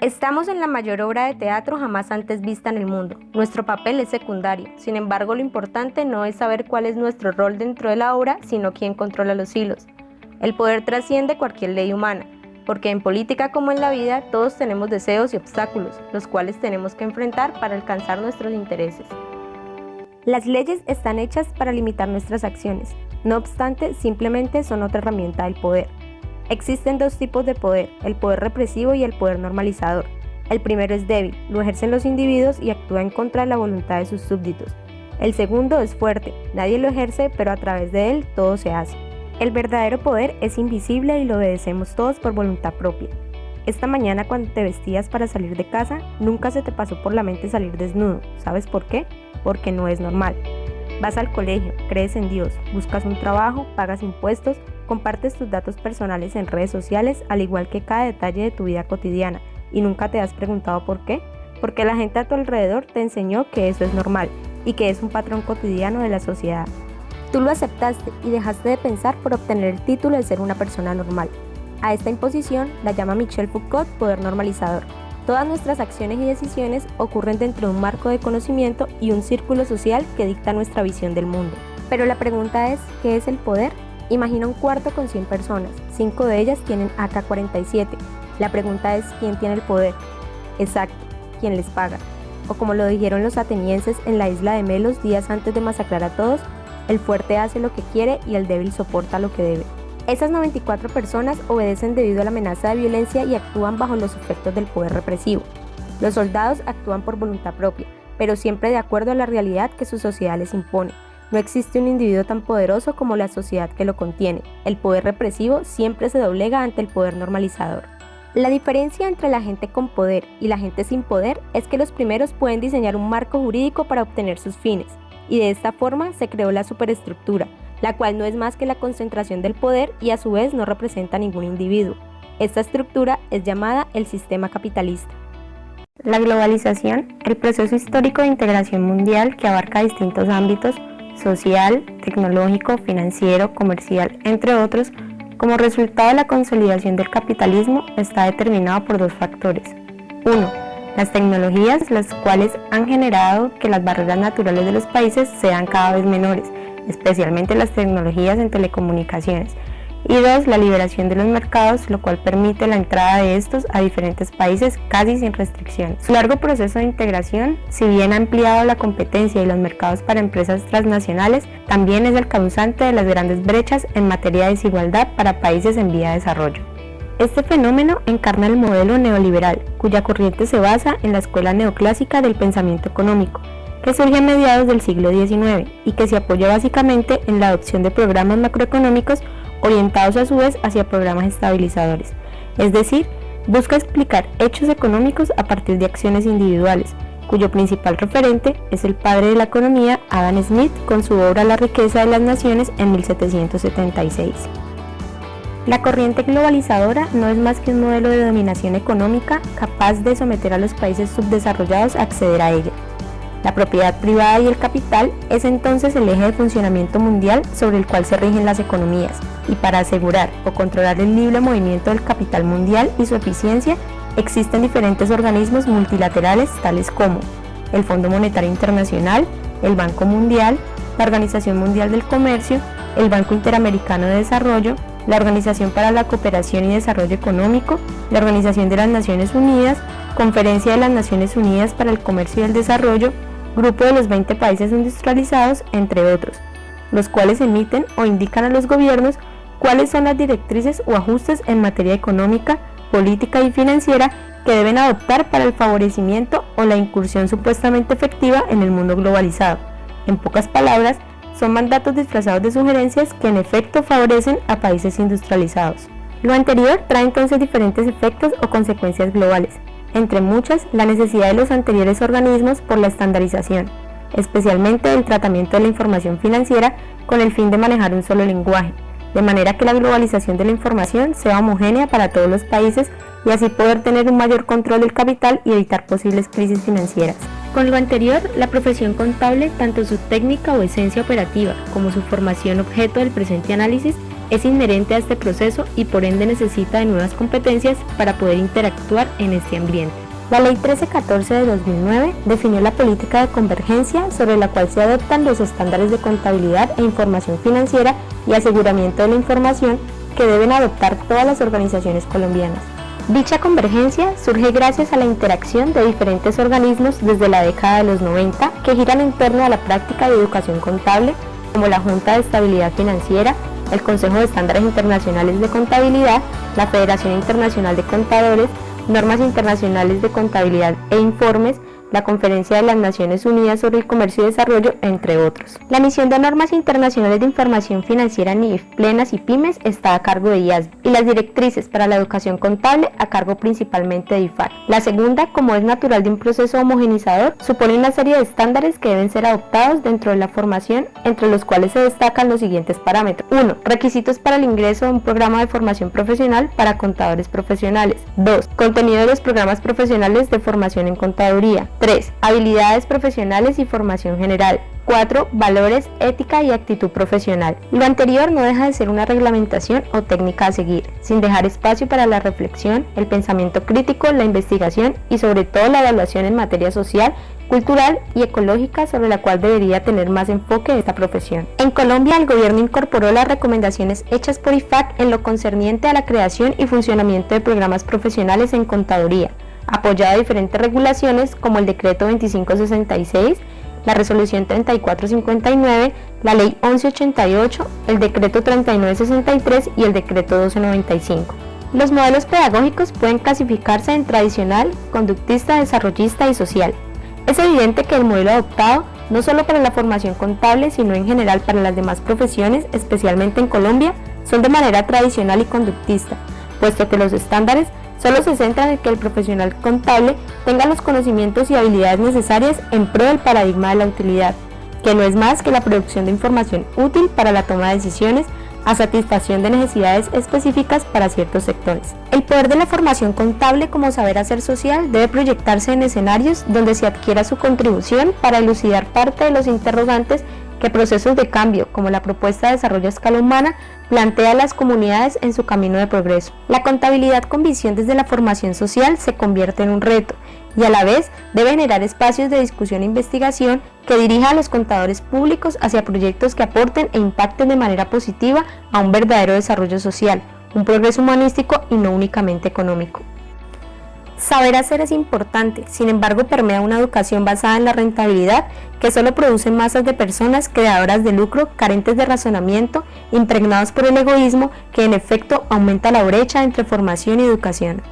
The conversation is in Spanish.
Estamos en la mayor obra de teatro jamás antes vista en el mundo. Nuestro papel es secundario. Sin embargo, lo importante no es saber cuál es nuestro rol dentro de la obra, sino quién controla los hilos. El poder trasciende cualquier ley humana, porque en política como en la vida todos tenemos deseos y obstáculos, los cuales tenemos que enfrentar para alcanzar nuestros intereses. Las leyes están hechas para limitar nuestras acciones. No obstante, simplemente son otra herramienta del poder. Existen dos tipos de poder, el poder represivo y el poder normalizador. El primero es débil, lo ejercen los individuos y actúa en contra de la voluntad de sus súbditos. El segundo es fuerte, nadie lo ejerce, pero a través de él todo se hace. El verdadero poder es invisible y lo obedecemos todos por voluntad propia. Esta mañana cuando te vestías para salir de casa, nunca se te pasó por la mente salir desnudo. ¿Sabes por qué? Porque no es normal. Vas al colegio, crees en Dios, buscas un trabajo, pagas impuestos, compartes tus datos personales en redes sociales, al igual que cada detalle de tu vida cotidiana, y nunca te has preguntado por qué. Porque la gente a tu alrededor te enseñó que eso es normal y que es un patrón cotidiano de la sociedad. Tú lo aceptaste y dejaste de pensar por obtener el título de ser una persona normal. A esta imposición la llama Michel Foucault poder normalizador. Todas nuestras acciones y decisiones ocurren dentro de un marco de conocimiento y un círculo social que dicta nuestra visión del mundo. Pero la pregunta es, ¿qué es el poder? Imagina un cuarto con 100 personas, 5 de ellas tienen AK-47. La pregunta es, ¿quién tiene el poder? Exacto, ¿quién les paga? O como lo dijeron los atenienses en la isla de Melos días antes de masacrar a todos, el fuerte hace lo que quiere y el débil soporta lo que debe. Esas 94 personas obedecen debido a la amenaza de violencia y actúan bajo los efectos del poder represivo. Los soldados actúan por voluntad propia, pero siempre de acuerdo a la realidad que su sociedad les impone. No existe un individuo tan poderoso como la sociedad que lo contiene. El poder represivo siempre se doblega ante el poder normalizador. La diferencia entre la gente con poder y la gente sin poder es que los primeros pueden diseñar un marco jurídico para obtener sus fines, y de esta forma se creó la superestructura, la cual no es más que la concentración del poder y a su vez no representa a ningún individuo. Esta estructura es llamada el sistema capitalista. La globalización, el proceso histórico de integración mundial que abarca distintos ámbitos, social, tecnológico, financiero, comercial, entre otros, como resultado de la consolidación del capitalismo, está determinado por dos factores. 1. Las tecnologías, las cuales han generado que las barreras naturales de los países sean cada vez menores, especialmente las tecnologías en telecomunicaciones. Y 2. La liberación de los mercados, lo cual permite la entrada de estos a diferentes países casi sin restricciones. Su largo proceso de integración, si bien ha ampliado la competencia y los mercados para empresas transnacionales, también es el causante de las grandes brechas en materia de desigualdad para países en vía de desarrollo. Este fenómeno encarna el modelo neoliberal, cuya corriente se basa en la escuela neoclásica del pensamiento económico, que surge a mediados del siglo XIX y que se apoya básicamente en la adopción de programas macroeconómicos orientados a su vez hacia programas estabilizadores, es decir, busca explicar hechos económicos a partir de acciones individuales, cuyo principal referente es el padre de la economía, Adam Smith, con su obra La riqueza de las naciones en 1776. La corriente globalizadora no es más que un modelo de dominación económica capaz de someter a los países subdesarrollados a acceder a ella. La propiedad privada y el capital es entonces el eje de funcionamiento mundial sobre el cual se rigen las economías, y para asegurar o controlar el libre movimiento del capital mundial y su eficiencia, existen diferentes organismos multilaterales tales como el Fondo Monetario Internacional, el Banco Mundial, la Organización Mundial del Comercio, el Banco Interamericano de Desarrollo, la Organización para la Cooperación y Desarrollo Económico, la Organización de las Naciones Unidas, Conferencia de las Naciones Unidas para el Comercio y el Desarrollo, Grupo de los 20 países industrializados, entre otros, los cuales emiten o indican a los gobiernos cuáles son las directrices o ajustes en materia económica, política y financiera que deben adoptar para el favorecimiento o la incursión supuestamente efectiva en el mundo globalizado. En pocas palabras, son mandatos disfrazados de sugerencias que en efecto favorecen a países industrializados. Lo anterior trae entonces diferentes efectos o consecuencias globales, entre muchas la necesidad de los anteriores organismos por la estandarización, especialmente el tratamiento de la información financiera con el fin de manejar un solo lenguaje, de manera que la globalización de la información sea homogénea para todos los países y así poder tener un mayor control del capital y evitar posibles crisis financieras. Con lo anterior, la profesión contable, tanto su técnica o esencia operativa como su formación objeto del presente análisis, es inherente a este proceso y por ende necesita de nuevas competencias para poder interactuar en este ambiente. La Ley 1314 de 2009 definió la política de convergencia sobre la cual se adoptan los estándares de contabilidad e información financiera y aseguramiento de la información que deben adoptar todas las organizaciones colombianas. Dicha convergencia surge gracias a la interacción de diferentes organismos desde la década de los 90 que giran en torno a la práctica de educación contable, como la Junta de Estabilidad Financiera, el Consejo de Estándares Internacionales de Contabilidad, la Federación Internacional de Contadores, normas internacionales de contabilidad e informes, la Conferencia de las Naciones Unidas sobre el Comercio y Desarrollo, entre otros. La misión de normas internacionales de información financiera NIF, plenas y pymes está a cargo de IASB y las directrices para la educación contable a cargo principalmente de IFAC. La segunda, como es natural de un proceso homogenizador, supone una serie de estándares que deben ser adoptados dentro de la formación, entre los cuales se destacan los siguientes parámetros. 1. Requisitos para el ingreso a un programa de formación profesional para contadores profesionales. 2. Contenido de los programas profesionales de formación en contaduría. 3. Habilidades profesionales y formación general. 4. Valores, ética y actitud profesional. Lo anterior no deja de ser una reglamentación o técnica a seguir, sin dejar espacio para la reflexión, el pensamiento crítico, la investigación y sobre todo la evaluación en materia social, cultural y ecológica sobre la cual debería tener más enfoque esta profesión. En Colombia, el gobierno incorporó las recomendaciones hechas por IFAC en lo concerniente a la creación y funcionamiento de programas profesionales en contaduría, apoyado a diferentes regulaciones como el Decreto 2566, la Resolución 3459, la Ley 1188, el Decreto 3963 y el Decreto 1295. Los modelos pedagógicos pueden clasificarse en tradicional, conductista, desarrollista y social. Es evidente que el modelo adoptado, no solo para la formación contable, sino en general para las demás profesiones, especialmente en Colombia, son de manera tradicional y conductista, puesto que los estándares solo se centran en que el profesional contable tenga los conocimientos y habilidades necesarias en pro del paradigma de la utilidad, que no es más que la producción de información útil para la toma de decisiones a satisfacción de necesidades específicas para ciertos sectores. El poder de la formación contable como saber hacer social debe proyectarse en escenarios donde se adquiera su contribución para elucidar parte de los interrogantes que procesos de cambio, como la propuesta de desarrollo a escala humana, plantea a las comunidades en su camino de progreso. La contabilidad con visión desde la formación social se convierte en un reto y a la vez debe generar espacios de discusión e investigación que dirija a los contadores públicos hacia proyectos que aporten e impacten de manera positiva a un verdadero desarrollo social, un progreso humanístico y no únicamente económico. Saber hacer es importante, sin embargo permea una educación basada en la rentabilidad que solo produce masas de personas creadoras de lucro, carentes de razonamiento, impregnados por el egoísmo que en efecto aumenta la brecha entre formación y educación.